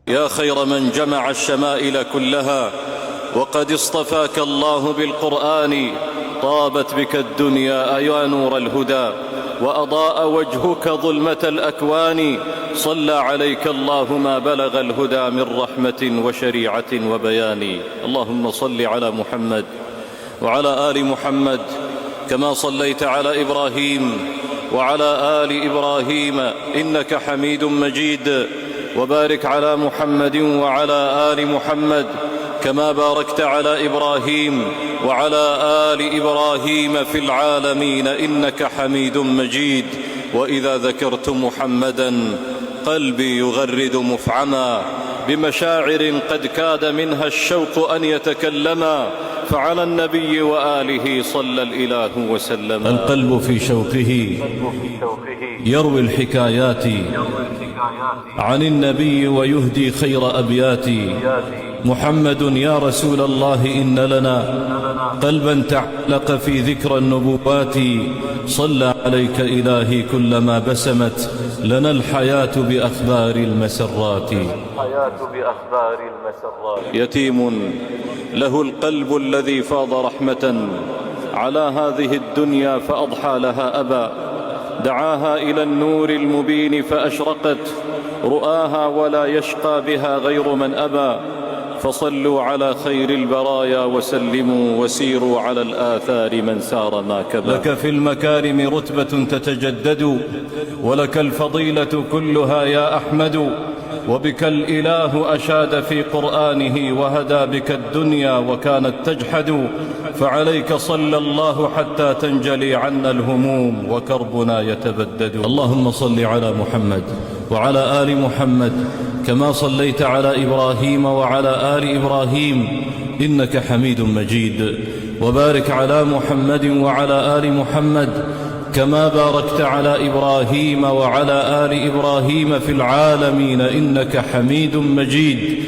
يا خير من جمع الشمائل كلها، وقد اصطفاك الله بالقرآن. طابت بك الدنيا يا نور الهدى، وأضاء وجهك ظلمة الأكوان. صلى عليك الله ما بلغ الهدى من رحمة وشريعة وبيان. اللهم صل على محمد وعلى آل محمد كما صليت على إبراهيم وعلى آل إبراهيم إنك حميد مجيد، وبارك على محمد وعلى آل محمد كما باركت على إبراهيم وعلى آل إبراهيم في العالمين إنك حميد مجيد. وإذا ذكرت محمدا قلبي يغرد مفعما، بمشاعر قد كاد منها الشوق أن يتكلما، فعلى النبي وآله صلى الإله وسلم. القلب في شوقه يروي الحكايات عن النبي ويهدي خير أبياتي. محمد يا رسول الله إن لنا قلبا تعلق في ذكر النبوات. صلى عليك إلهي كلما بسمت لنا الحياة بأخبار المسرات. يتيم له القلب الذي فاض رحمة على هذه الدنيا فأضحى لها أبا، دعاها إلى النور المبين فأشرقت رؤاها ولا يشقى بها غير من أبى. فصلوا على خير البرايا وسلموا، وسيروا على الآثار من سار ما كبى. لك في المكارم رتبة تتجدد، ولك الفضيلة كلها يا أحمد، وبك الإله أشاد في قرآنه، وهدى بك الدنيا وكانت تجحد. فعليك صلى الله حتى تنجلي عنا الهموم وكربنا يتبدد. اللهم صل على محمد وعلى آل محمد كما صليت على إبراهيم وعلى آل إبراهيم إنك حميد مجيد، وبارك على محمد وعلى آل محمد كما باركت على إبراهيم وعلى آل إبراهيم في العالمين إنك حميد مجيد.